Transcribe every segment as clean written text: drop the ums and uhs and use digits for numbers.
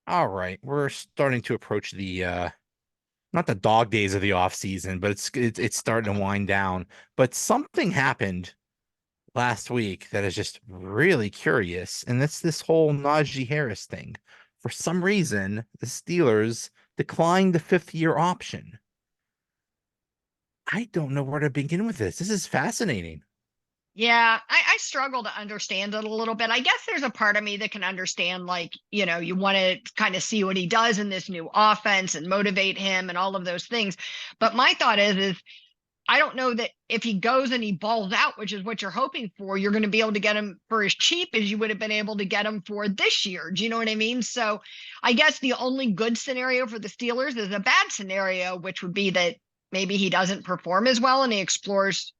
All right, we're starting to approach the not the dog days of the off season, but it's starting to wind down. But something happened last week that is just really curious, and that's this whole Najee Harris thing. For some reason, the Steelers declined the fifth-year option. I don't know where to begin with this. This is fascinating. Yeah, I struggle to understand it a little bit. I guess there's a part of me that can understand, like, you want to kind of see what he does in this new offense and motivate him and all of those things. But my thought is I don't know that if he goes and he balls out, which is what you're hoping for, you're going to be able to get him for as cheap as you would have been able to get him for this year. Do you know what I mean? So I guess the only good scenario for the Steelers is a bad scenario, which would be that maybe he doesn't perform as well and he explores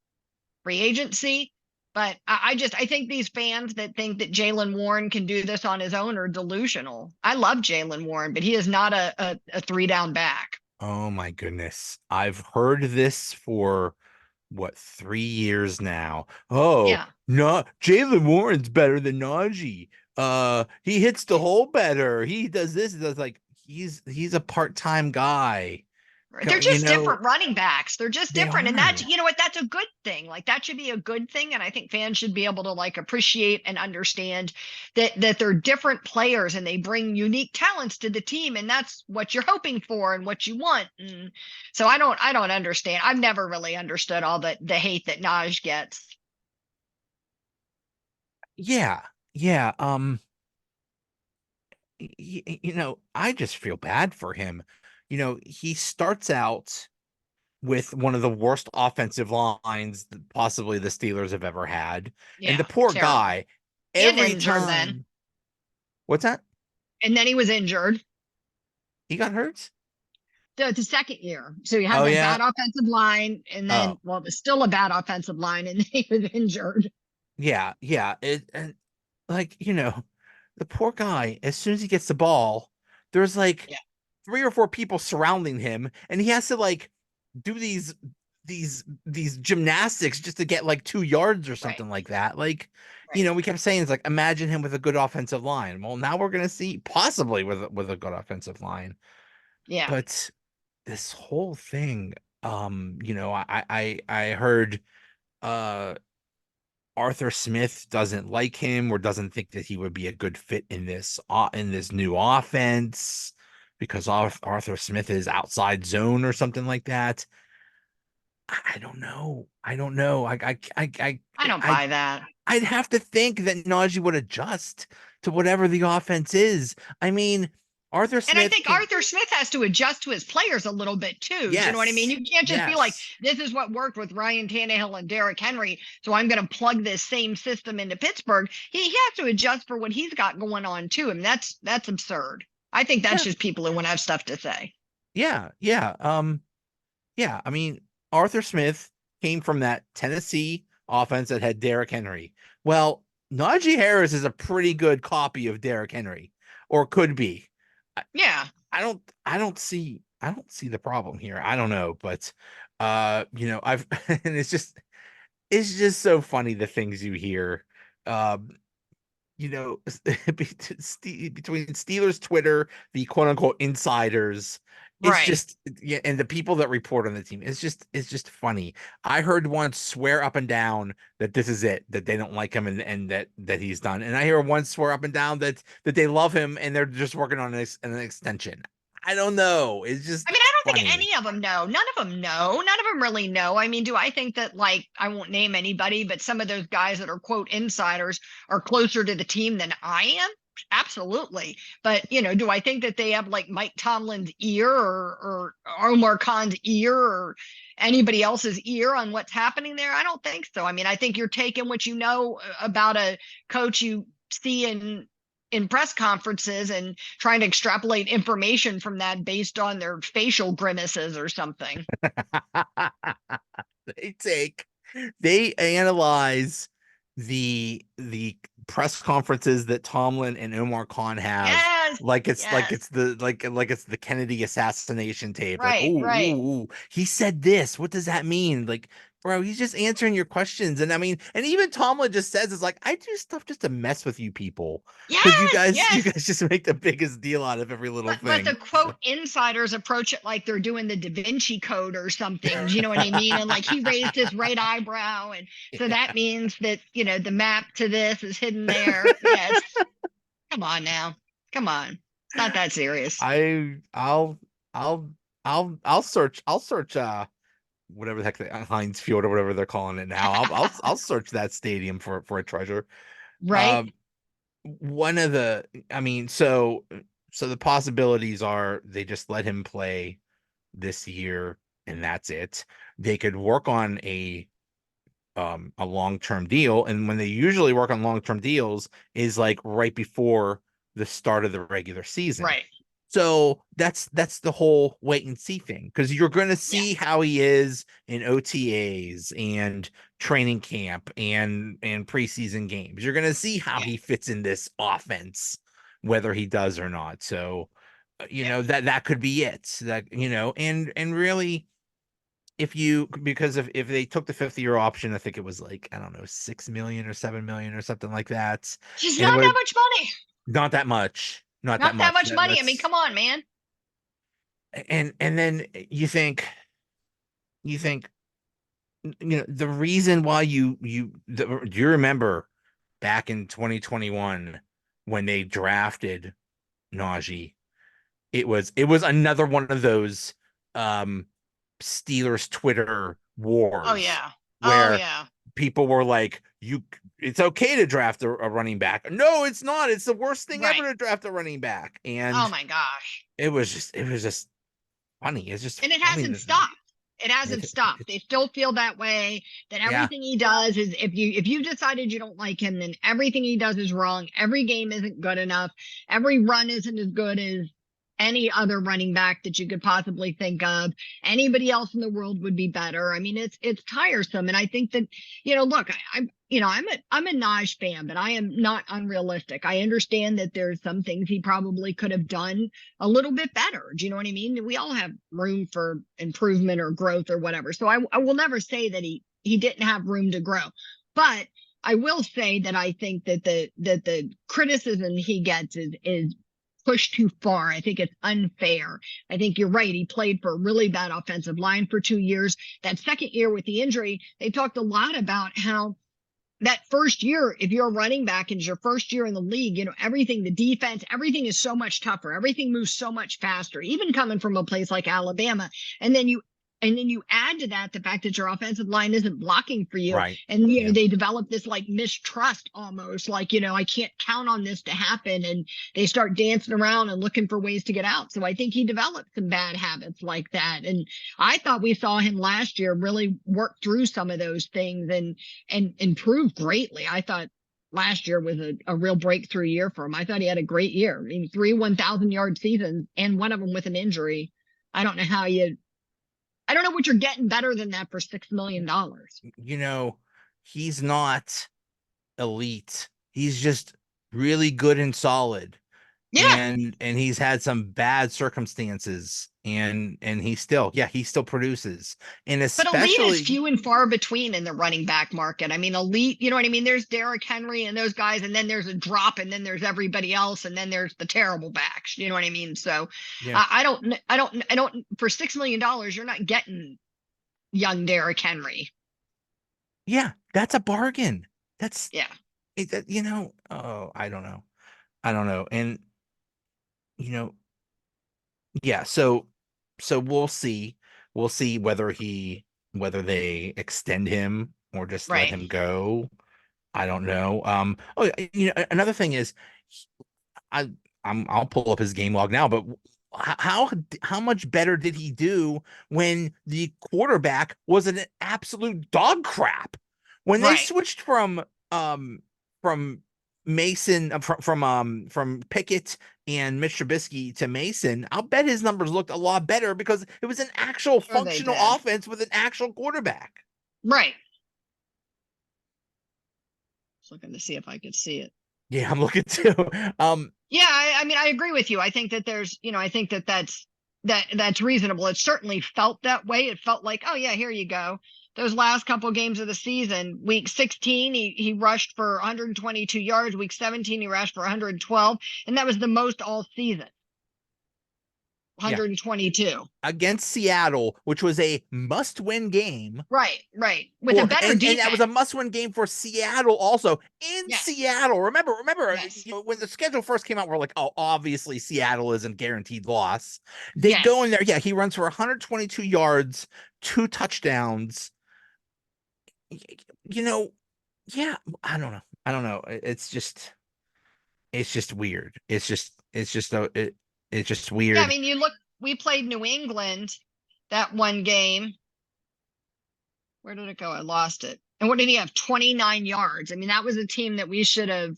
free agency. But I think these fans that think that Jaylen Warren can do this on his own are delusional. I love Jaylen Warren, but he is not a three down back. Oh my goodness. I've heard this for what, 3 years now. Oh, Yeah. no, Jaylen Warren's better than Najee. He hits the hole better. He does this. He does like he's a part-time guy. They're You just know, different running backs. They're just they different. And that's, are. you know what, that's a good thing. Like that should be a good thing. And I think fans should be able to like appreciate and understand that they're different players and they bring unique talents to the team. And that's what you're hoping for and what you want. And so I don't understand. I've never really understood all the hate that Naj gets. Yeah. Yeah. I just feel bad for him. He starts out with one of the worst offensive lines that possibly the Steelers have ever had. And the Yeah, poor terrible. guy, And every injured then. time, what's that? And then he was injured He got hurt? the second year. So you had Oh that yeah. bad offensive line, and Oh, then, well, it was still a bad offensive line, and then he was injured. yeah, yeah. And like, the poor guy, as soon as he gets the ball, there's like Yeah, three or four people surrounding him, and he has to like do these gymnastics just to get like 2 yards or right, something like that. Like, right. we kept saying it's like imagine him with a good offensive line. Well, now we're gonna see possibly with a good offensive line. Yeah. But this whole thing, I heard uh Arthur Smith doesn't like him or doesn't think that he would be a good fit in this new offense because Arthur Smith is outside zone or something like that. I don't know. I don't know. I don't I buy that. I'd have to think that Najee would adjust to whatever the offense is. I mean, Arthur And I Smith think can. Arthur Smith has to adjust to his players a little bit too. Do you know what I mean? Yes, You can't just be like, yes, this is what worked with Ryan Tannehill and Derrick Henry, so I'm going to plug this same system into Pittsburgh. He has to adjust for what he's got going on too. I mean, that's absurd. I think that's yeah, just people who want to have stuff to say. yeah, yeah. Yeah. I mean, Arthur Smith came from that Tennessee offense that had Derrick Henry. Well, Najee Harris is a pretty good copy of Derrick Henry, or could be. I, Yeah. I don't see the problem here. I don't know, but I've and it's just so funny the things you hear. Um, between Steelers Twitter, the quote unquote insiders, it's Right. just yeah, and the people that report on the team, it's just funny. I heard one swear up and down that this is it, that they don't like him and that he's done. And I hear one swear up and down that they love him and they're just working on an extension. I don't know. It's I just mean, I don't think funny. any of them know. None of them know. None of them really know. I mean, do I think that, like, I won't name anybody, but some of those guys that are quote insiders are closer to the team than I am? Absolutely. But, do I think that they have like Mike Tomlin's ear or Omar Khan's ear or anybody else's ear on what's happening there? I don't think so. I mean, I think you're taking what you know about a coach you see in press conferences and trying to extrapolate information from that based on their facial grimaces or something. they take they analyze the press conferences that Tomlin and Omar Khan have Yes, like it's like yes, it's the like it's the Kennedy assassination tape. Like, right, oh, right, ooh, ooh, he said this. What does that mean? Like bro, he's just answering your questions. And I mean, and even Tomlin just says, it's like, I do stuff just to mess with you people. Because you Yes, guys, you yes. guys just make the biggest deal out of every little But the thing. quote So. insiders approach it like they're doing the Da Vinci Code or something. Do you know what I mean? And like he raised his right eyebrow, and so that means that the map to this is hidden there. Yes. Come on now. Come on. It's not that serious. I I'll I'll search whatever the heck Heinz Field or whatever they're calling it now. I'll search that stadium for a treasure. Right? Um one of the I mean, so the possibilities are they just let him play this year and that's it. They could work on a long-term deal, and when they usually work on long-term deals is like right before the start of the regular season. Right. So that's the whole wait and see thing, because you're going to Yeah. see how he is in OTAs and training camp and preseason games. You're going to see how Yeah. he fits in this offense, whether he does or not. So Yeah. that could be it. That and really, because if they took the 50-year option, I think it was like, I don't know, 6 million or 7 million or something like that. Just And it not would that have much money. not that much, not that Not that much. much money. I mean, come on, man. And then you think the reason why do you remember back in 2021 when they drafted Najee? It was another one of those um Steelers Twitter Oh wars yeah. Oh where yeah. people were like, it's okay to draft a running back. No, it's not. It's the worst thing ever Right. to draft a running back. Oh And my gosh. it was just funny. It's just And it funny hasn't that stopped. It it, hasn't stopped. They it's still feel that way, that yeah, everything he does is, if you decided you don't like him, then everything he does is wrong. Every game isn't good enough. Every run isn't as good as any other running back that you could possibly think of. Anybody else in the world would be better. I mean, it's tiresome. And I think that, look, I'm a Naj fan, but I am not unrealistic. I understand that there's some things he probably could have done a little bit better. Do you know what I mean? We all have room for improvement or growth or whatever. So I will never say that he didn't have room to grow. But I will say that I think that the criticism he gets is pushed too far. I think it's unfair. I think you're right. He played for a really bad offensive line for 2 years. That second year with the injury, they talked a lot about how that first year, if you're a running back and it's your first year in the league, everything, the defense, everything is so much tougher. Everything moves so much faster, even coming from a place like Alabama. And then you add to that the fact that your offensive line isn't blocking for you. right. And Yeah. they develop this like mistrust almost, like, I can't count on this to happen. And they start dancing around and looking for ways to get out. So I think he developed some bad habits like that. And I thought we saw him last year really work through some of those things and improve greatly. I thought last year was a real breakthrough year for him. I thought he had a great year. I mean, 3 1,000-yard seasons and one of them with an injury. I don't know how I don't know what you're getting better than that for $6 million. He's not elite. He's just really good and solid. Yeah, And he's had some bad circumstances, and he still produces. And but elite is especially, few and far between in the running back market. I mean, elite, you know what I mean? There's Derrick Henry and those guys, and then there's a drop, and then there's everybody else, and then there's the terrible backs. You know what I mean? So yeah, I don't, for $6 million, you're not getting young Derrick Henry. yeah, that's a bargain. That's Yeah. it, oh, I don't know. And you know, yeah, so we'll see whether they extend him or just let Right. him go. I don't know. Another thing is, I I'll pull up his game log now, but how much better did he do when the quarterback was an absolute dog crap? When they Right. switched from Mason from Pickett and Mitch Trubisky to Mason, I'll bet his numbers looked a lot better because it was an actual Sure they functional did. offense with an actual quarterback. Right. Just looking to see if I could see it. Yeah, I'm looking too. Yeah, I mean, I agree with you. I think that I think that that's reasonable. It certainly felt that way. It felt like, oh yeah, here you go. those last couple games of the season. Week 16, he rushed for 122 yards. Week 17, he rushed for 112, and that was the most all season. Yeah. 122 against Seattle, which was a must-win game. Right, with a better and defense. that was a must-win game for Seattle also. In Yes. Seattle, remember, Yes. when the schedule first came out, we're like, oh, obviously Seattle isn't guaranteed loss. They Yes. go in there, yeah, he runs for 122 yards, 2 touchdowns. You know, yeah, I don't know. It's just weird. It's just weird. Yeah, I mean, you look, we played New England that one game. Where did it go? I lost it. And what did he have? 29 yards. I mean, that was a team that we should have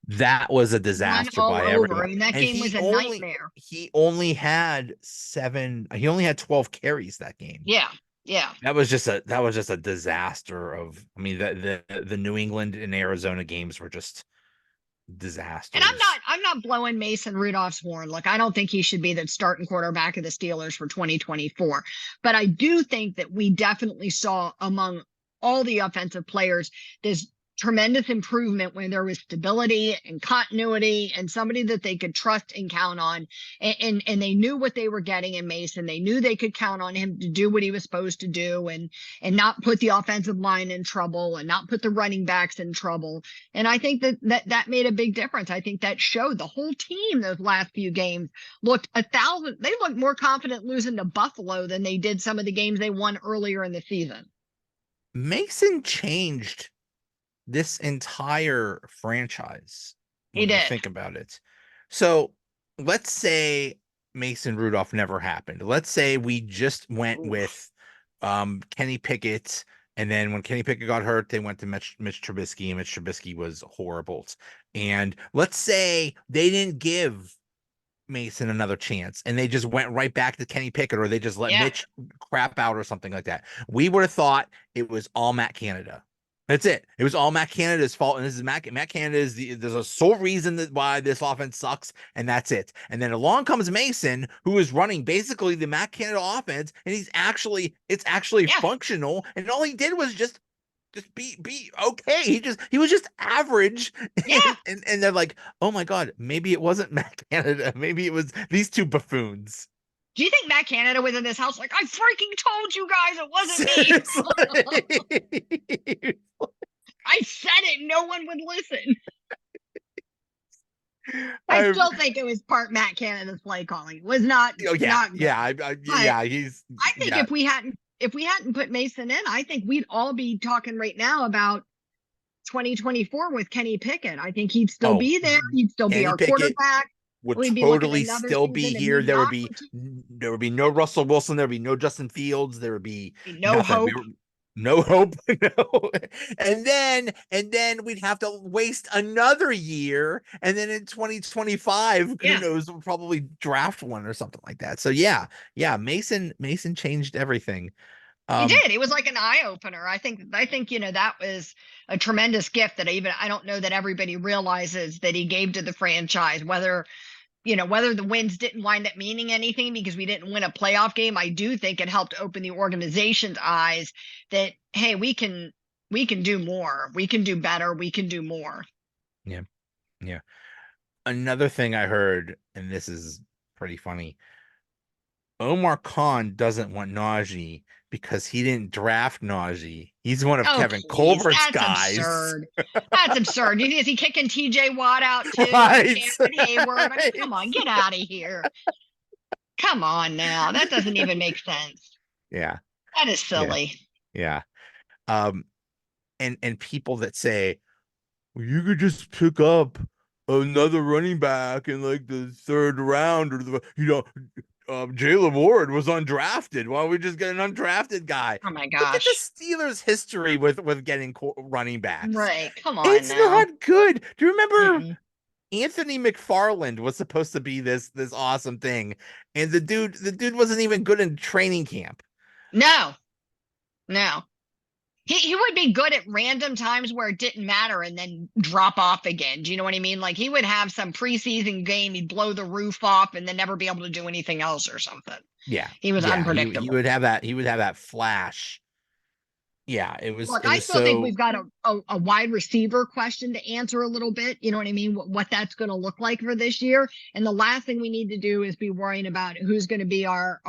That was a run disaster all by over. everyone. I mean, that And game was a nightmare. he only had 12 carries that game. Yeah. That was just a disaster of, I mean, the New England and Arizona games were just disasters. And I'm not blowing Mason Rudolph's horn. Look, I don't think he should be the starting quarterback of the Steelers for 2024. But I do think that we definitely saw among all the offensive players this tremendous improvement when there was stability and continuity and somebody that they could trust and count on. And they knew what they were getting in Mason. They knew they could count on him to do what he was supposed to do and not put the offensive line in trouble and not put the running backs in trouble. And I think that made a big difference. I think that showed the whole team those last few games looked they looked more confident losing to Buffalo than they did some of the games they won earlier in the season. Mason changed this entire franchise when you think about it. So let's say Mason Rudolph never happened. Let's say we just went with Kenny Pickett, and then when Kenny Pickett got hurt, they went to Mitch Trubisky, and Mitch Trubisky was horrible. And let's say they didn't give Mason another chance and they just went right back to Kenny Pickett, or they just let Mitch crap out or something like that. We would have thought it was all Matt Canada. That's it. It was all Matt Canada's fault, and this is Matt Canada is there's a sole reason that why this offense sucks, and that's it. And then along comes Mason, who is running basically the Matt Canada offense, and it's actually functional, and all he did was just be okay. He was just average. And they're like, oh my God, maybe it wasn't Matt Canada. Maybe it was these two buffoons. Do you think Matt Canada was in this house like, I freaking told you guys it wasn't me? I said it. No one would listen. I still think it was part Matt Canada's play calling. It was not. Oh yeah, not he's. I think if we hadn't put Mason in, I think we'd all be talking right now about 2024 with Kenny Pickett. I think he'd still be there. He'd still be our quarterback. Would totally still be here. There would be no Russell Wilson. There would be no Justin Fields. There would be no hope. No hope. No. And then we'd have to waste another year. And then in 2025, who knows, we'll probably draft one or something like that. So yeah. Mason changed everything. He did. It was like an eye opener. I think, that was a tremendous gift that I don't know that everybody realizes that he gave to the franchise, whether the wins didn't wind up meaning anything because we didn't win a playoff game. I do think it helped open the organization's eyes that, hey, we can do more. We can do better. We can do more. Yeah. Another thing I heard, and this is pretty funny, Omar Khan doesn't want Najee because he didn't draft Najee. He's one of Kevin Colbert's guys. Absurd. That's absurd. Is he kicking TJ Watt out too? Right. Hayward? I mean, come on, get out of here. Come on now. That doesn't even make sense. Yeah. That is silly. Yeah. And people that say, well, you could just pick up another running back in like the 3rd round, or Jaylen Warren was undrafted. Why don't we just get an undrafted guy? Oh my gosh! Look at the Steelers' history with getting running backs. Right? Come on, it's not good. Do you remember Anthony McFarland was supposed to be this awesome thing, and the dude wasn't even good in training camp. No. He would be good at random times where it didn't matter and then drop off again. Do you know what I mean? Like he would have some preseason game, he'd blow the roof off and then never be able to do anything else or something. Yeah. He was unpredictable. He would have that flash Yeah, Look, it I was still think so we've got a wide receiver question to answer a little bit. You know what I mean? What that's going to look like for this year. And the last thing we need to do is be worrying about who's going to be our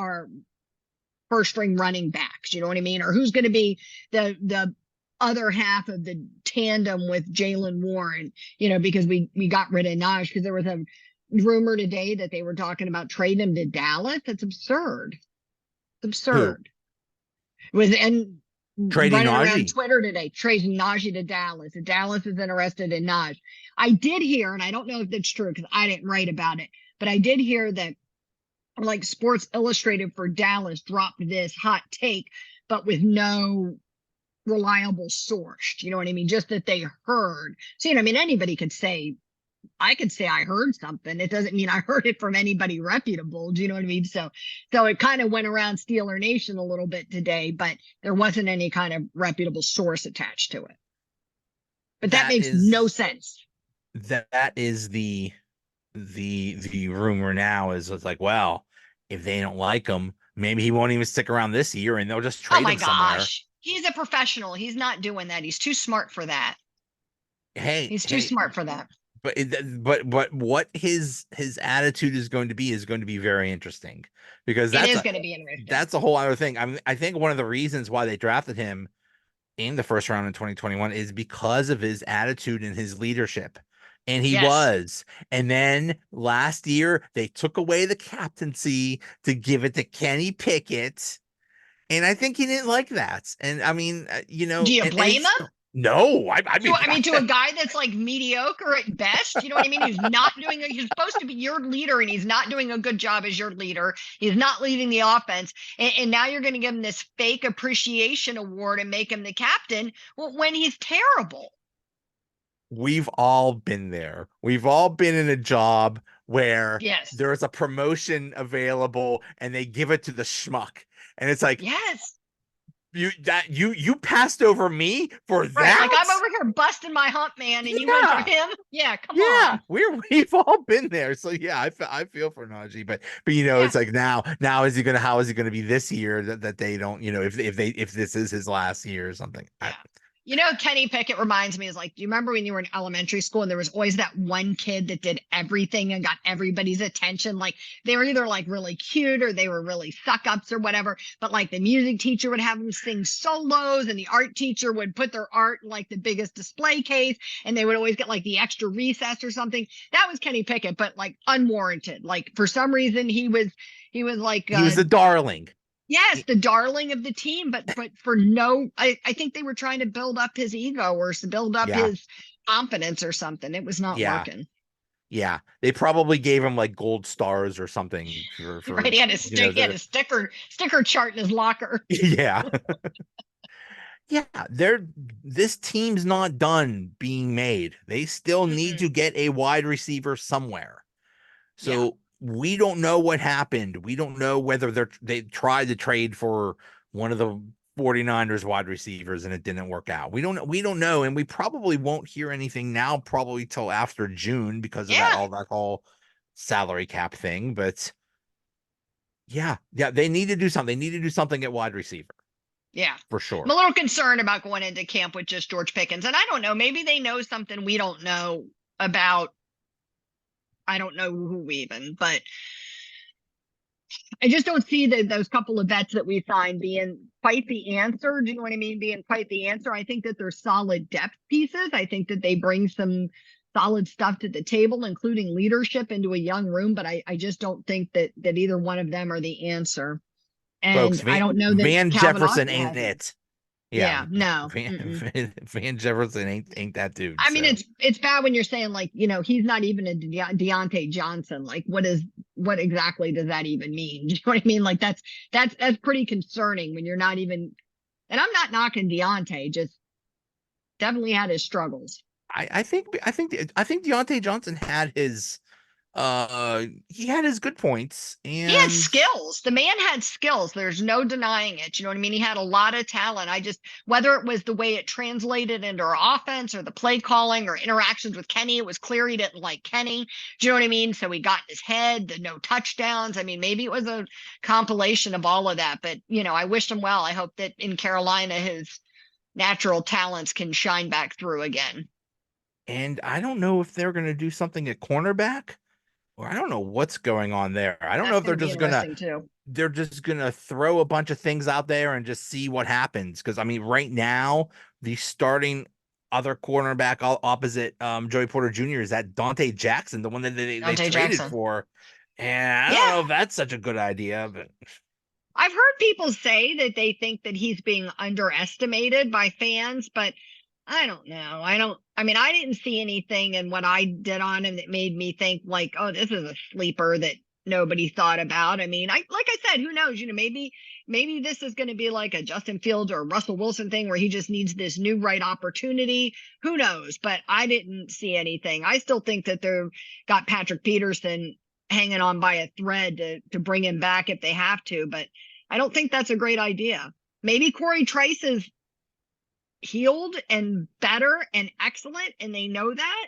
first string running backs. You know what I mean? Or who's going to be the other half of the tandem with Jaylen Warren, you know, because we got rid of Najee because there was a rumor today that they were talking about trading him to Dallas. That's absurd. It's who absurd. With and trading running around Najee. Twitter today, trading Najee to Dallas. If Dallas is interested in Najee. I did hear, and I don't know if that's true because I didn't write about it, but I did hear that like Sports Illustrated for Dallas dropped this hot take, but with no reliable source. You know what I mean? Just that they heard. So, you know, I mean, anybody could say, I could say I heard something. It doesn't mean I heard it from anybody reputable. Do you know what I mean? So it kind of went around Steeler Nation a little bit today, but there wasn't any kind of reputable source attached to it. But that That makes no is sense. that is the rumor now is it's like, well, if they don't like him, maybe he won't even stick around this year and they'll just Oh trade my him somewhere. gosh. He's a professional. He's not doing that. He's too smart for that. Hey, He's too hey, smart for that. but what his attitude is going to be very interesting because It is going to be interesting. that's a whole other thing. I mean, I think one of the reasons why they drafted him in the first round in 2021 is because of his attitude and his leadership. And he Yes. was. And then last year, they took away the captaincy to give it to Kenny Pickett. And I think he didn't like that. And I mean, Do you and blame he's him? no, I To mean, I mean, to a guy that's like mediocre at best, you know what I mean? He's not doing. He's supposed to be your leader, and he's not doing a good job as your leader. He's not leading the offense, and now you're going to give him this fake appreciation award and make him the captain when he's terrible. we've all been there. We've all been in a job where Yes, there's a promotion available and they give it to the schmuck. And it's like, yes, you passed over me for right. Like that? I'm over here busting my hump, man, and you went for Yeah. him. Yeah, come Yeah, on. we've all been there. So yeah, I feel for Najee, but Yeah. it's like now is he gonna how is he gonna be this year that they don't, if this is his last year or something. Yeah. You know, Kenny Pickett reminds me is like, do you remember when you were in elementary school and there was always that one kid that did everything and got everybody's attention? Like they were either like really cute or they were really suck ups or whatever. But like the music teacher would have them sing solos and the art teacher would put their art in like the biggest display case and they would always get like the extra recess or something. That was Kenny Pickett, but like unwarranted. Like for some reason he was like He was a darling. yes, the darling of the team, but for no, I think they were trying to build up his ego or to build up Yeah, his confidence or something. It was not yeah, working. yeah. They probably gave him like gold stars or something Right? for He had his he had their his sticker chart in his locker. yeah. Yeah, this team's not done being made. They still need Mm-mm. to get a wide receiver somewhere. Yeah, So we don't know what happened. We don't know whether they tried to trade for one of the 49ers wide receivers and it didn't work out. We don't know, and we probably won't hear anything now, probably till after June because of yeah, that whole salary cap thing. But yeah, they need to do something. They need to do something at wide receiver yeah. for I'm a sure. little concerned about going into camp with just George Pickens, and I don't know. Maybe they know something we don't know about. I don't know who even, but I just don't see those couple of vets that we signed being quite the answer. Do you know what I mean? Being quite the answer. I think that they're solid depth pieces. I think that they bring some solid stuff to the table, including leadership into a young room. But I just don't think that either one of them are the answer. Folks, And I don't know that Van Calvin Jefferson Austin ain't has it. it. Yeah, Yeah, no. Van, Mm-mm. Van Jefferson ain't that dude. I mean, So it's bad when you're saying like, you know, he's not even a Deontay Johnson. Like, what exactly does that even mean? Do you know what I mean? Like, that's pretty concerning when you're not even. And I'm not knocking Deontay, just definitely had his struggles. I think Deontay Johnson had his he had his good points He had and skills. The man had skills. There's no denying it. You know what I mean? He had a lot of talent. I just, whether it was the way it translated into our offense or the play calling or interactions with Kenny, it was clear he didn't like Kenny. Do you know what I mean? So he got in his head, the no touchdowns. I mean, maybe it was a compilation of all of that, but, you know, I wish him well. I hope that in Carolina, natural talents can shine back through again. And I don't know if they're going to do something at cornerback, or I don't know what's going on there. I don't know That's if going to be interesting too. they're just gonna throw a bunch of things out there and just see what happens. Because I mean, right now the starting other cornerback opposite Joey Porter Jr. is that Dante Jackson, the one that they Dante traded Jackson. for. And I don't Yeah. know if that's such a good idea, but I've heard people say that they think that he's being underestimated by fans, but I don't know. I mean, I didn't see anything in what I did on him that made me think like, oh, this is a sleeper that nobody thought about. I mean, like I said, who knows? Maybe this is going to be like a Justin Fields or a Russell Wilson thing where he just needs this new right opportunity. Who knows? But I didn't see anything. I still think that they've got Patrick Peterson hanging on by a thread to bring him back if they have to, but I don't think that's a great idea. Maybe Corey Trice is healed and better and excellent, and they know that.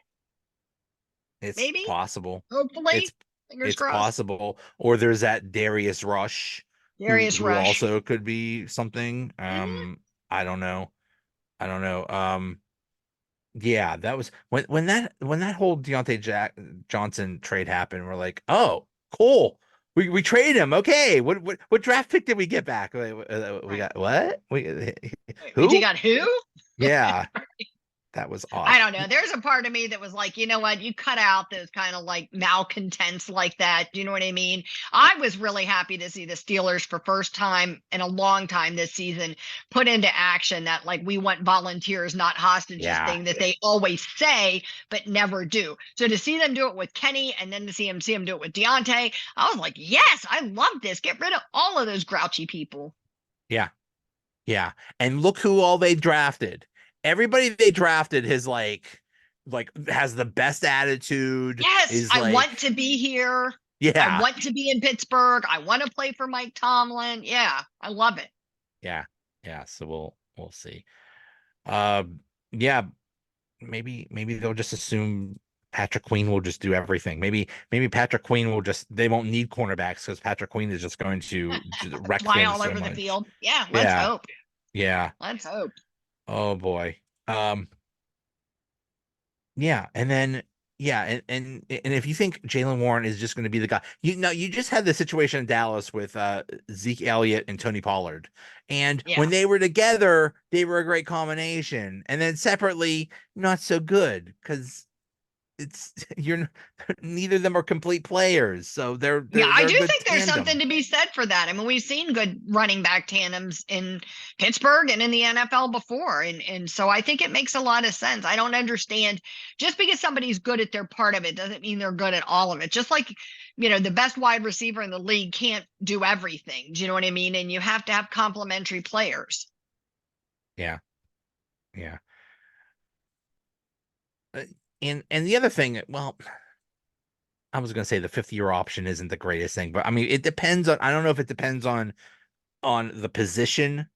it's Maybe, possible. hopefully, It's fingers it's crossed. possible. Or there's that Darius Rush, Darius who Rush. also could be something. Mhm. I don't know. I don't know. Yeah, that was when that whole Johnson trade happened. We're like, oh, cool. We traded him. Okay, what draft pick did we get back? We Right. got what? You Who? got who? Yeah, that was I odd. don't know. There's a part of me that was like, you know what? You cut out those kind of like malcontents like that. Do you know what I mean? I was really happy to see the Steelers for first time in a long time this season put into action that like we want volunteers, not hostages Yeah, thing that they always say but never do. So to see them do it with Kenny and then to see him do it with Deontay, I was like, yes, I love this. Get rid of all of those grouchy people. yeah, yeah. And look who all they drafted. Everybody they drafted has like has the best attitude. Yes, Is I want like to be here. I yeah, want to be in Pittsburgh. I want to play for Mike Tomlin. Yeah, I love it. yeah, yeah. So we'll see. Um, yeah, maybe they'll just assume Patrick Queen will just do everything. Maybe Patrick Queen will just they won't need cornerbacks because Patrick Queen is just going to just wreck Fly things all so over the much. field. Yeah, let's Yeah, hope. yeah. Let's hope. Oh boy. Um, yeah, and then yeah, and if you think Jaylen Warren is just going to be the guy, you just had the situation in Dallas with Zeke Elliott and Tony Pollard, and when Yeah. they were together, they were a great combination, and then separately, not so good because it's you're neither of them are complete players, so they're Yeah, they're I they're a do good think there's something tandem. to be said for that. I mean, we've seen good running back tandems in Pittsburgh and in the NFL before. And so I think it makes a lot of sense. I don't understand just because somebody's good at their part of it doesn't mean they're good at all of it. Just like, the best wide receiver in the league can't do everything. Do you know what I mean? And you have to have complementary players. Yeah, yeah. Uh, and the other thing, well, I was going to say the 5th year option isn't the greatest thing, but I mean, it depends on, I don't know if it depends on the position,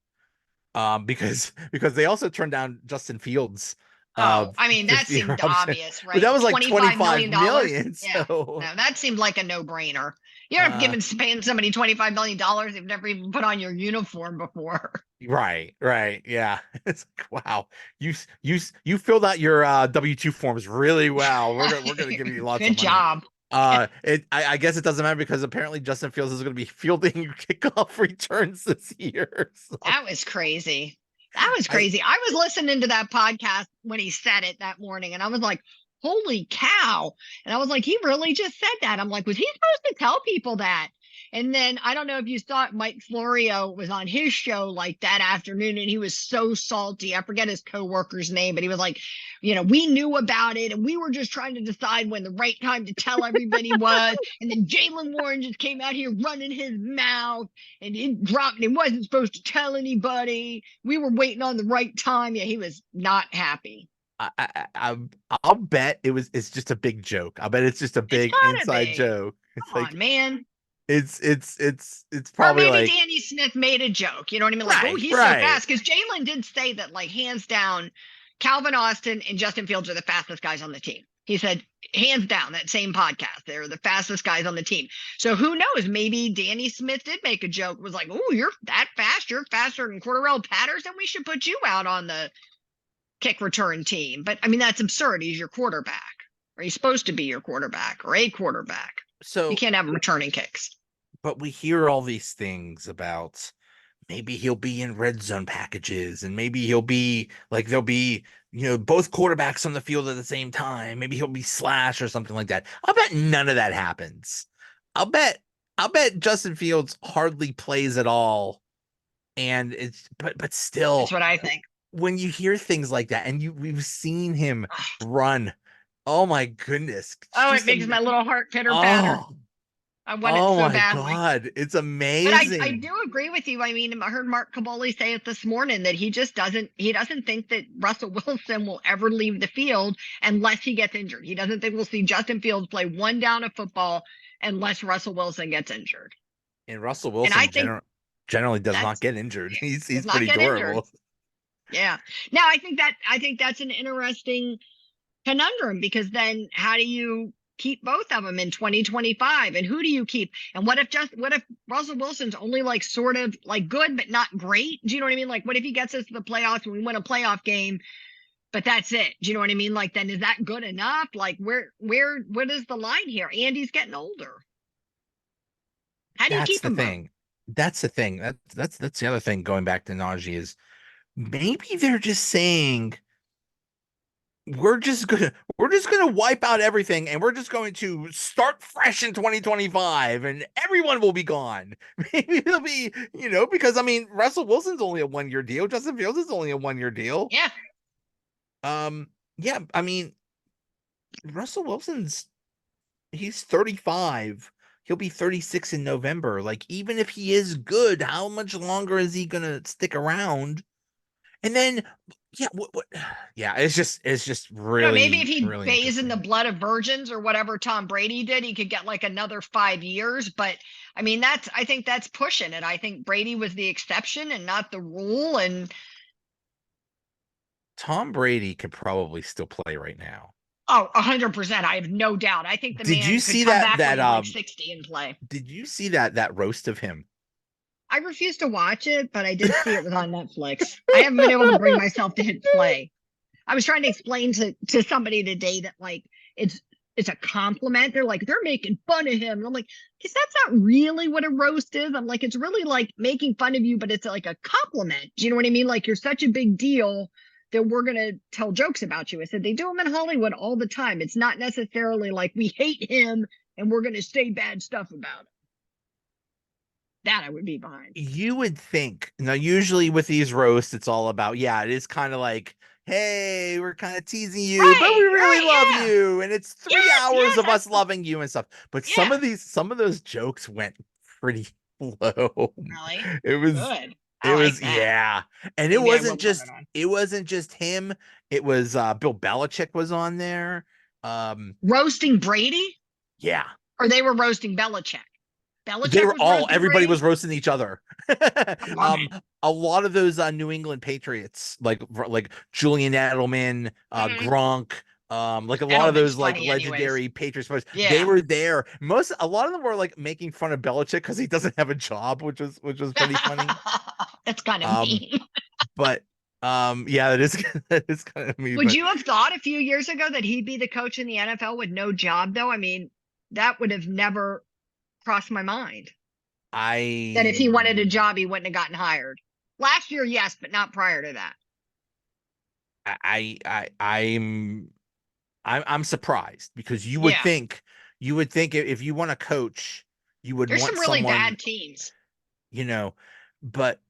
because they also turned down Justin Fields, Oh, I mean, that 5th year seemed option, obvious, but right? that was like $25 25 million. million. Yeah. So, No, that seemed like a no-brainer. You're not uh, paying somebody $25 million they've never even put on your uniform before. right. Yeah. It's like, wow, you filled out your W-2 forms really well. We're gonna give you lots of Good money. job. I guess it doesn't matter because apparently Justin Fields is going to be fielding kickoff returns this year. So That was crazy. That was I crazy. I was listening to that podcast when he said it that morning, and I was like, holy cow. And I was like, he really just said that. I'm like, was he supposed to tell people that? And then I don't know if you saw Mike Florio was on his show like that afternoon, and he was so salty. I forget his coworker's name, but he was like, we knew about it, and we were just trying to decide when the right time to tell everybody was. And then Jaylen Warren just came out here running his mouth and it dropped and he wasn't supposed to tell anybody. We were waiting on the right time. Yeah, he was not happy. I'll bet it's just a big joke. I'll bet it's just a It's big gotta inside be. joke. It's Come like on, man. it's Or probably maybe like Danny Smith made a joke. You know what I mean? Like, oh, he's so right. fast. Because Jalen did say that, like, hands down, Calvin Austin and Justin Fields are the fastest guys on the team. He said, hands down, that same podcast, they're the fastest guys on the team. So who knows? Maybe Danny Smith did make a joke, was like, oh, you're that fast. You're faster than Cordarrelle Patterson. We should put you out on the kick return team. But I mean, that's absurd. He's your quarterback. Or he's supposed to be your quarterback or a quarterback. You So, can't have him returning kicks. but we hear all these things about maybe he'll be in red zone packages and maybe he'll be like, there'll be, both quarterbacks on the field at the same time. Maybe he'll be slash or something like that. I'll bet none of that happens. I'll bet, I'll bet Justin Fields hardly plays at all. And but That's still, what I think. when you hear things like that and we've seen him run, oh my goodness. It's Oh, it just, makes my little heart pitter patter. oh, I want it oh so my badly. God. It's But I amazing. do agree with you. I mean, I heard Mark Caboli say it this morning that he doesn't think that Russell Wilson will ever leave the field unless he gets injured. He doesn't think we'll see Justin Fields play one down of football unless Russell Wilson gets injured. And Russell And I Wilson think generally does not that's get injured. does He's not pretty get injured. durable. Yeah. Now I think that's an interesting conundrum, because then how do you keep both of them in 2025, and who do you keep, and what if Russell Wilson's only like sort of like good but not great? Do you know what I mean? Like, what if he gets us to the playoffs and we win a playoff game, but that's it? Do you know what I mean? Like, then is that good enough? Like, what is the line here? Andy's getting older. How do you That's keep the them both? thing. That's the thing. That's the other thing going back to Najee is maybe they're just saying we're just gonna wipe out everything and we're just going to start fresh in 2025 and everyone will be gone. Maybe it'll be, because I mean Russell Wilson's only a 1 year deal. Justin Fields is only a 1 year deal. Yeah. Yeah, I mean Russell he's 35. He'll be 36 in November. Like, even if he is good, how much longer is he gonna stick around? And then, yeah, yeah, it's just Maybe if really, he really bathes in the interesting. blood of virgins or whatever Tom Brady did, he could get like another 5 years. But I mean, I think that's pushing it. I think Brady was the exception and not the rule. And Tom Brady could probably still play right now. oh, 100%. I have no doubt. I think the Did you man could see come that back when that he's like 60 and play. did you see that roast of him? I refuse to watch it, but I did see it was on Netflix. I haven't been able to bring myself to hit play. I was trying to explain to somebody today that like it's it's a compliment. They're making fun of him. And I'm like, because that's not really what a roast is. I'm like, it's really like making fun of you, but it's like a compliment. Do you know what I mean? Like, you're such a big deal that we're gonna tell jokes about you. I said they do them in Hollywood all the time. It's not necessarily like we hate him and we're gonna say bad stuff about him. That I would be behind. You would think now, usually with these roasts, it's all about, yeah, it is kind of like, hey, we're kind of teasing you, but we really love Right, yeah. you, and it's 3 hours Yes, of us loving you and stuff. But yeah. some of those jokes went pretty low. Really It was good. it I like was that. yeah. And Maybe I will put it on. it wasn't just him. It was Bill Belichick was on there. Roasting Brady, Yeah. or they were roasting Belichick. They Belichick were was all roasting everybody was Brady. roasting each other. I love it. A lot of those New England Patriots, like Julian Edelman, Mhm. Gronk, like a lot of Edelman's those like funny, anyways. legendary Patriots players, they Yeah. were there. A lot of them were like making fun of Belichick because he doesn't have a job, which was pretty funny. That's kind of Um, mean. but yeah, that is that is kind of me. Would But you have thought a few years ago that he'd be the coach in the NFL with no job, though? I mean, that would have never crossed my mind. That if he wanted a I job, he wouldn't have gotten hired. Last year, yes, but not prior to that. I'm surprised because Yeah. you would think if you want to coach, you would There's want some really someone, bad teams. you know, but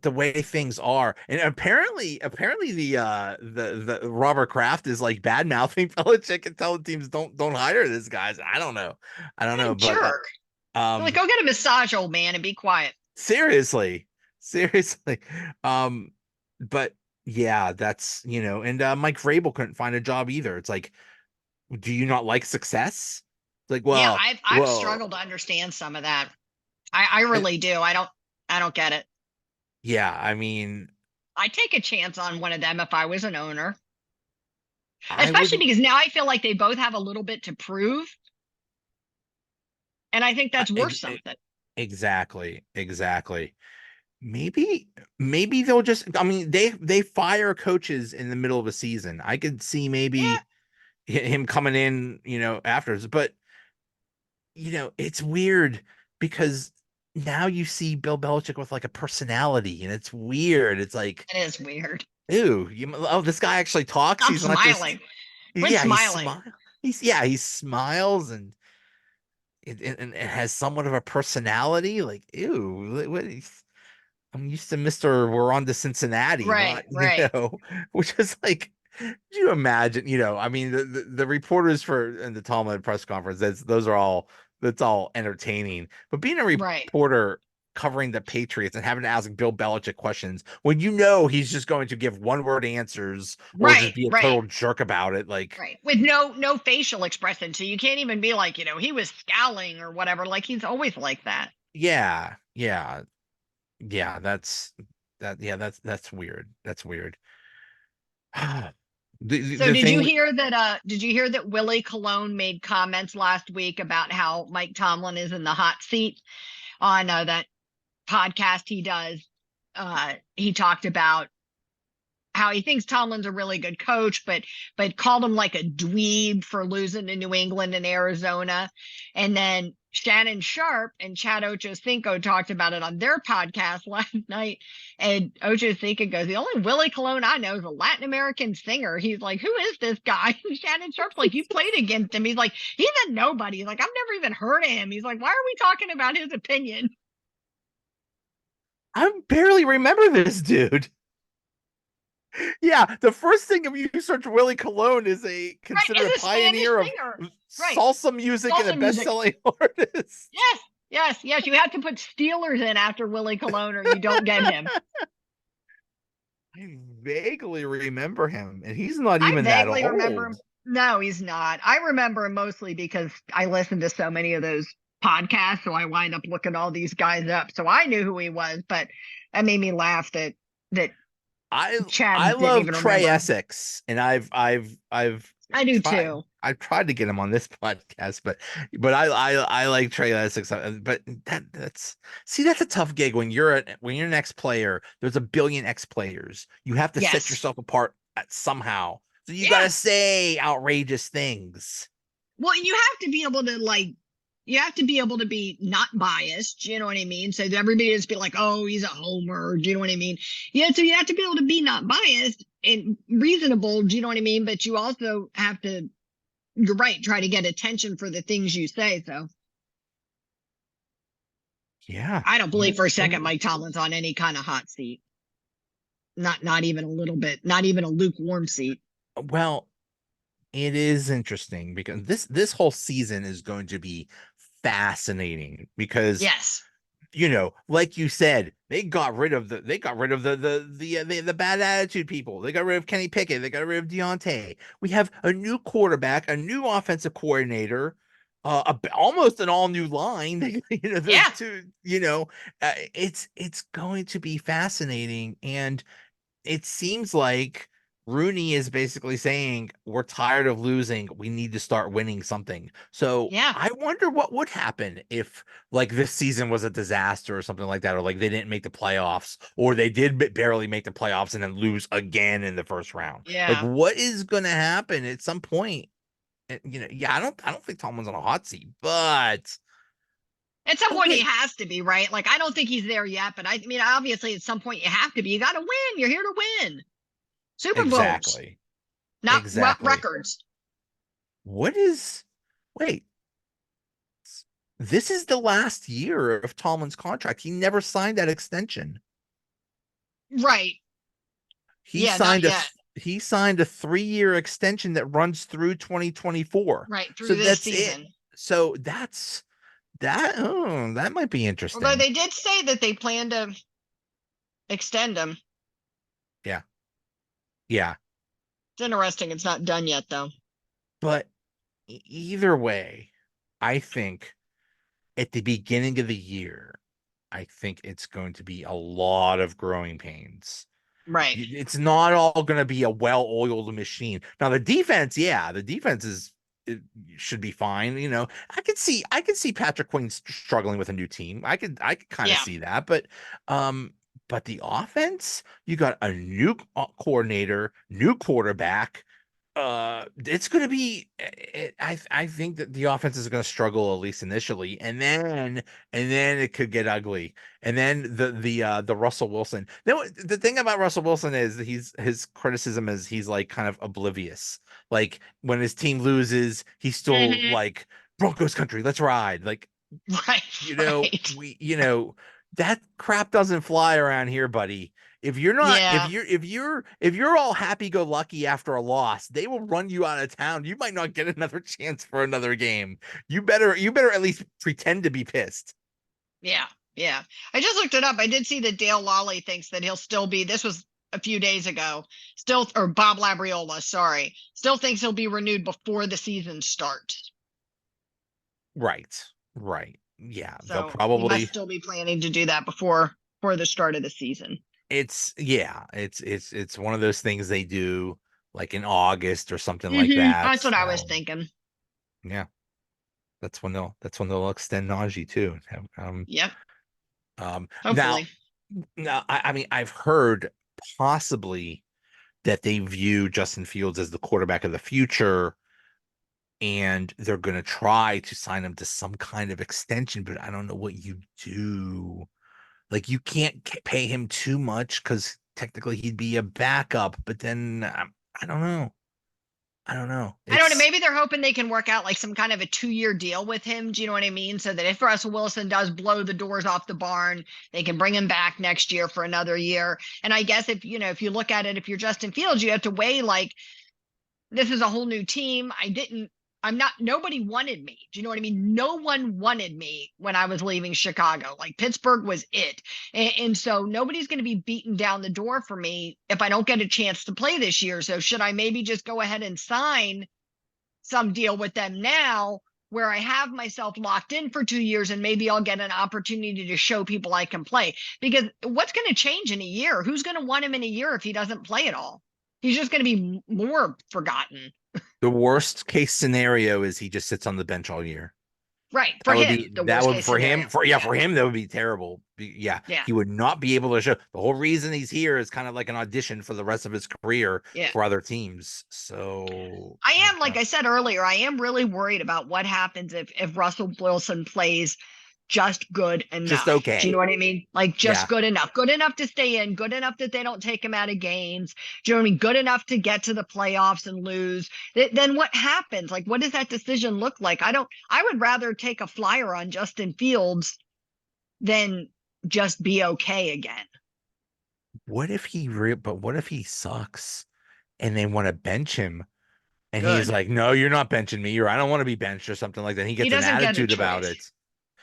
the way things are, and apparently the Robert Kraft is like bad mouthing Belichick and telling teams don't hire this guys. I don't What a know, but jerk. Like, um go get a massage, old man, and be quiet. seriously, seriously, um but yeah, that's and Mike Vrabel couldn't find a job either. It's like, do you not like success? It's like, Yeah, well, I've struggled to understand some of that. I it, really do. I don't get it. yeah, I mean, I'd take a chance on one of them if I was an owner. I especially would because now I feel like they both have a little bit to prove, and I think I- that's worth ex- something. exactly. Maybe they'll just, I mean, they fire coaches in the middle of a season. I could see Yeah, maybe him coming in, afterwards, but it's weird because now you see Bill Belichick with like a personality, and it's weird. It's like, it is weird. ew, this guy actually talks. I'm He's not just, smiling. Quit yeah, smiling. he smiles and it has somewhat of a personality. Like, ew, I'm used to Mr. We're on to Cincinnati, Right, not, right, which is like, could you imagine, I mean, the reporters for in the Tomlin press conference, that's all entertaining. But being a right, reporter covering the Patriots and having to ask Bill Belichick questions when he's just going to give one word answers or just right, be a right, total jerk about it, like, right. With no facial expression, so you can't even be like, he was scowling or whatever. Like he's always like that. yeah, yeah, yeah, that's weird. That's weird. So The thing. did you hear that Willie Colon made comments last week about how Mike Tomlin is in the hot seat on that podcast he does? He talked about how he thinks Tomlin's a really good coach, but called him like a dweeb for losing to New England and Arizona. And then Shannon Sharp and Chad Ochocinco talked about it on their podcast last night. And Ochocinco goes, "The only Willie Colon I know is a Latin American singer." He's like, "Who is this guy?" And Shannon Sharp's like, "You played against him." He's like, "He's a nobody." He's like, "I've never even heard of him." He's like, "Why are we talking about his opinion?" I barely remember this dude. Yeah, the first thing if you search Willie Colon is Right, considered a is a Spanish pioneer of singer. Right, salsa music and a salsa music. best-selling artist. Yes, yes, yes. You have to put Steelers in after Willie Colon, or you don't get him. I vaguely remember him, and he's not I even that vaguely remember him. old. No, he's not. I remember him mostly because I listened to so many of those podcasts, so I wind up looking all these guys up. So I knew who he was, but that made me laugh that I I Chad didn't love even Trey remember. Essex, and I've I do tried too. I've tried to get him on this podcast, but I like Trey Essex. But that's see, that's a tough gig when you're an ex player. There's a billion ex players. You have to set Yes. yourself apart somehow. So you got Yeah. to say outrageous things. Well, you have to be able to you have to be able to be not biased, you know what I mean? So that everybody just be like, "Oh, he's a homer," do you know what I mean? Yeah, so you have to be able to be not biased and reasonable, do you know what I mean? But you also have to, you're right, try to get attention for the things you say. So Yeah, I don't yeah. believe for a second Mike Tomlin's on any kind of hot seat. Not even a little bit, not even a lukewarm seat. Well, it is interesting because this whole season is going to be fascinating because Yes. like you said, they got rid of the bad attitude people. They got rid of Kenny Pickett. They got rid of Deontay. We have a new quarterback, a new offensive coordinator, almost an all new line. Those Yeah. two. It's going to be fascinating, and it seems like Rooney is basically saying we're tired of losing. We need to start winning something. So Yeah. I wonder what would happen if like this season was a disaster or something like that, or like they didn't make the playoffs, or they did barely make the playoffs and then lose again in the first round. Like Yeah. what is going to happen at some point? Yeah, I don't think Tomlin's on a hot seat, but At some point, he okay, has to be, right? Like, I don't think he's there yet, but I mean, obviously, at some point, you have to be. You got to win. You're here to win Super Bowls, exactly, not exactly. records. What is? Wait, this is the last year of Tomlin's contract. He never signed that extension. Right. He Yeah, not signed a yet. he signed a 3-year extension that runs through 2024. Right. So Through this that's it. season. So that might be Although interesting. they did say that they plan to extend him. Yeah. Yeah. It's interesting. It's not done yet, though. But either way, I think at the beginning of the year, I think it's going to be a lot of growing pains Right. It's not all going to be a well-oiled machine. Now the defense, yeah, the defense is it should be fine. I could see Patrick Queen struggling with a new team. I could kind of Yeah. see that, um, but the offense, you got a new coordinator, new quarterback. It's going to be. I think that the offense is going to struggle at least initially, and then it could get ugly. And then the Russell Wilson. Now, the thing about Russell Wilson is that his criticism is he's like kind of oblivious. Like when his team loses, he's still Hmm. like Broncos country, let's ride. Like Right. Right. that crap doesn't fly around here, buddy. If you're not, Yeah. if you're all happy go lucky after a loss, they will run you out of town. You might not get another chance for another game. You better at least pretend to be pissed. Yeah. Yeah. I just looked it up. I did see that Dale Lally thinks that he'll still be, this was a few days ago, still, or Bob Labriola, sorry, still thinks he'll be renewed before the season starts. Right. Right. Yeah, they'll So he must probably still be planning to do that before the start of the season. it's one of those things they do like in August or something like that. That's what I was thinking. Yeah, that's when they'll extend Najee too. Yep. Now, Hopefully. I mean, I've heard possibly that they view Justin Fields as the quarterback of the future, and they're going to try to sign him to some kind of extension, but I don't know what you do. Like, you can't pay him too much because technically he'd be a backup, but then I don't know. I don't know. I don't know. It's Maybe they're hoping they can work out like some kind of a 2-year deal with him. Do you know what I mean? So that if Russell Wilson does blow the doors off the barn, they can bring him back next year for another year. And I guess if you look at it, if you're Justin Fields, you have to weigh like, this is a whole new team. I'm not, nobody wanted me. Do you know what I mean? No one wanted me when I was leaving Chicago. Like Pittsburgh was it. And so nobody's going to be beating down the door for me if I don't get a chance to play this year. So should I maybe just go ahead and sign some deal with them now where I have myself locked in for 2 years and maybe I'll get an opportunity to show people I can play? Because what's going to change in a year? Who's going to want him in a year if he doesn't play at all? He's just going to be more forgotten. the worst case scenario is he just sits on the bench all year. Right. For him, the That worst would case scenario. for him that would be terrible. Yeah, Yeah. he would not be able to show. The whole reason he's here is kind of like an audition for the rest of his career Yeah. for other teams. So I am, like I said earlier, I am really worried about what happens if Russell Wilson plays just good just enough. Do you know okay. what I mean? Like just Yeah. good enough to stay in, good enough that they don't take him out of games. Do you know what I mean? Good enough to get to the playoffs and lose. Then what happens? Like, what does that decision look like? I would rather take a flyer on Justin Fields than just be okay again. But what if he sucks and they want to bench him and he's Good. like, "No, you're not benching me, or I don't want to be benched," or something like that. He He gets an doesn't get a attitude about choice it.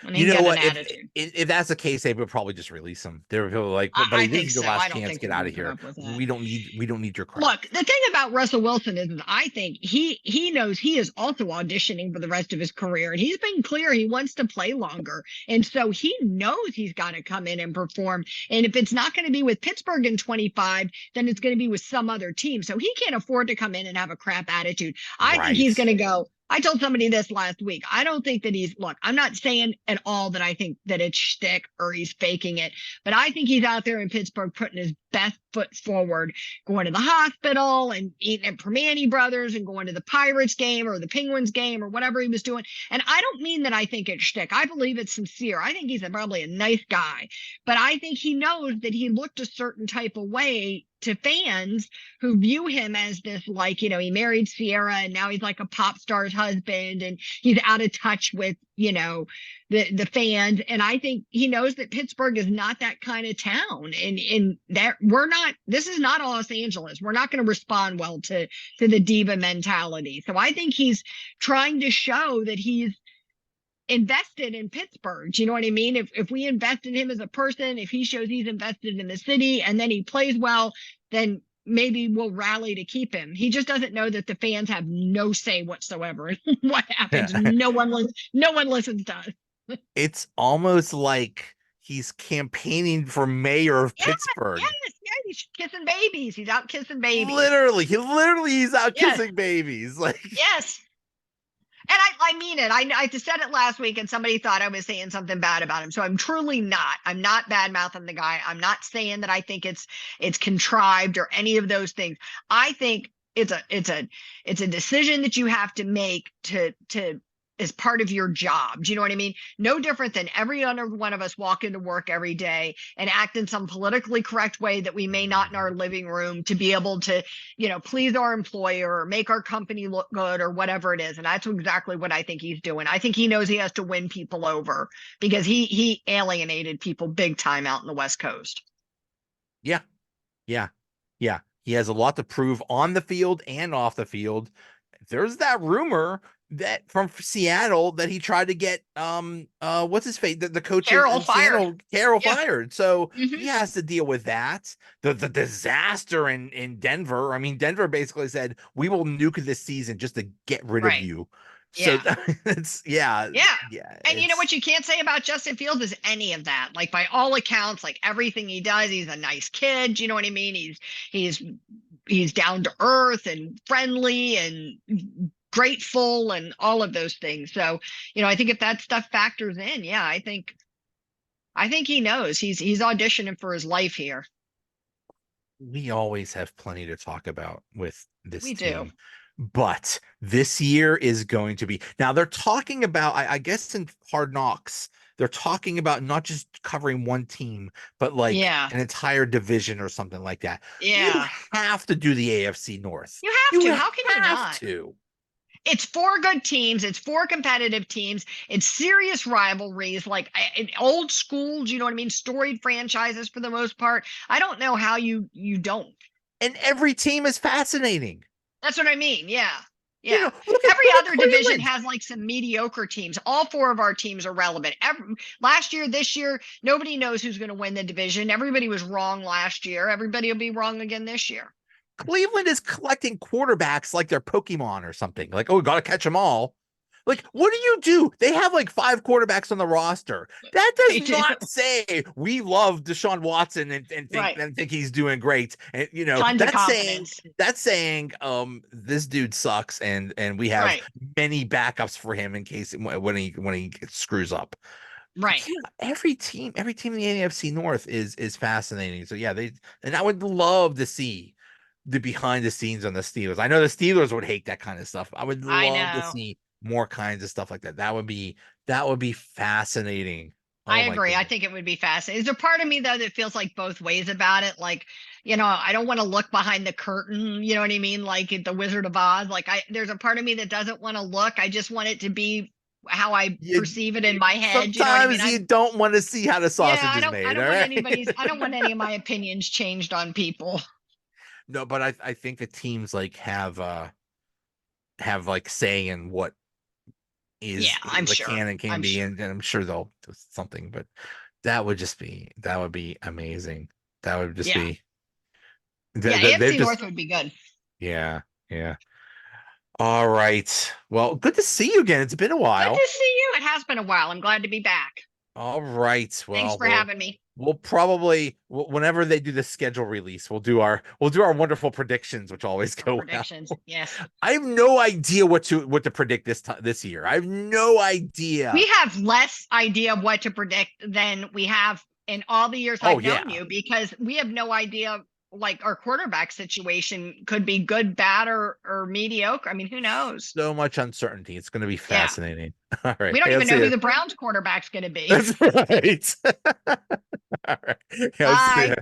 and You he know get an what? attitude. If that's the case, they would probably just release him. They're like, I "Buddy, this think is your so. last I don't chance. think Get they're out going of to put here. up with that. We don't need your crap." Look, the thing about Russell Wilson is I think he knows he is also auditioning for the rest of his career. And he's been clear he wants to play longer. And so he knows he's got to come in and perform. And if it's not going to be with Pittsburgh in 25, then it's going to be with some other team. So he can't afford to come in and have a crap attitude. I think Right. he's going to go. I told somebody this last week. I don't think that look, I'm not saying at all that I think that it's shtick or he's faking it, but I think he's out there in Pittsburgh putting his best foot forward, going to the hospital and eating at Permane Brothers and going to the Pirates game or the Penguins game or whatever he was doing. And I don't mean that I think it's shtick. I believe it's sincere. I think he's probably a nice guy, but I think he knows that he looked a certain type of way to fans who view him as this, like, he married Sierra and now he's like a pop star's husband and he's out of touch with, the fans. And I think he knows that Pittsburgh is not that kind of town, and that this is not Los Angeles. We're not going to respond well to the diva mentality. So I think he's trying to show that he's invested in Pittsburgh. Do you know what I mean? If we invest in him as a person, if he shows he's invested in the city and then he plays well, then maybe we'll rally to keep him. He just doesn't know that the fans have no say whatsoever in what happens. No one listens to us. It's almost like he's campaigning for mayor of Yes, Pittsburgh. yes, yeah. he's kissing babies. He's out kissing babies. Literally, he's out Yes, kissing babies. Like, yes. And I mean it. I just said it last week, and somebody thought I was saying something bad about him. So I'm truly not. I'm not bad mouthing the guy. I'm not saying that I think it's contrived or any of those things. I think it's a decision that you have to make to as part of your job. Do you know what I mean? No different than every other one of us walk into work every day and act in some politically correct way that we may not in our living room to be able to, please our employer or make our company look good or whatever it is. And that's exactly what I think he's doing. I think he knows he has to win people over because he alienated people big time out in the West Coast. yeah, yeah, yeah. He has a lot to prove on the field and off the field. There's that rumor that from Seattle that he tried to get what's his face, the coach Carroll in fired. Seattle, Carroll Yeah. fired. So Mhm. he has to deal with that. The disaster in Denver. I mean, Denver basically said we will nuke this season just to get rid of Right. you. So Yeah. it's yeah. And you know what It's you can't say about Justin Fields is any of that. Like by all accounts, like everything he does, he's a nice kid. You know what I mean? He's down to earth and friendly and grateful and all of those things. So, I think if that stuff factors in, yeah, I think he knows he's auditioning for his life here. we always have plenty to talk about with this We do. team. But this year is going to be now they're talking about, I guess in Hard Knocks, they're talking about not just covering one team, but like Yeah. an entire division or something like that. You Yeah. have to do the AFC North. You have You to. How can you have not? to. It's four good teams. It's four competitive teams. It's serious rivalries, like old school. You know what I mean? Storied franchises for the most part. I don't know how you don't. And every team is fascinating. That's what I mean. Yeah, You yeah. know, look Every at other division Cleveland. has like some mediocre teams. All four of our teams are relevant. Last year, this year, nobody knows who's going to win the division. Everybody was wrong last year. Everybody will be wrong again this year. Cleveland is collecting quarterbacks like they're Pokemon or something. Like, oh, we got to catch them all. Like, what do you do? They have like 5 quarterbacks on the roster. That They does do. not say we love Deshaun Watson and Right. think he's doing great. And Tons of confidence. that's saying this dude sucks and we have Right. many backups for him in case when he screws up. Right. Yeah, every team in the AFC North is fascinating. So yeah, and I would love to see the behind the scenes on the Steelers. I know the Steelers would hate that kind of stuff. I would I love to know. see more kinds of stuff like that. That would be fascinating. I Oh my agree. I goodness. think it would be fascinating. There's a part of me though that feels like both ways about it. Like, I don't want to look behind the curtain. You know what I mean? Like at the Wizard of Oz. Like there's a part of me that doesn't want to look. I just want it to be how I You, perceive it in my head. You know what I mean? sometimes you don't want to see how the Yeah, sausage I is don't I made. don't All want right. I don't want any of my opinions changed on people. No, but I think the teams like have like say in what Yeah, is I'm what sure. can and can't I'm be, sure. and I'm sure they'll do something, but that would be amazing. That would just Yeah. be Yeah, they're AFC just North would be good. yeah, yeah. All right. Well, good to see you again. It's been a Good while. to see you. It has been a while. I'm glad to be back. All right. Thanks Well, for having me. we'll probably whenever they do the schedule release, we'll do our wonderful predictions, which always Our go well. predictions. Yes. I have no idea what to predict this year. I have no idea. We have less idea of what to predict than we have in all the years Oh I've known yeah. you because we have no idea like our quarterback situation could be good, bad, or mediocre. I mean, who knows? So much uncertainty. It's going to be Yeah. fascinating. All right. We don't Hey, even let's know see who you. the Browns quarterback's going to be. That's right. All right. Yeah, let's see Bye. ya.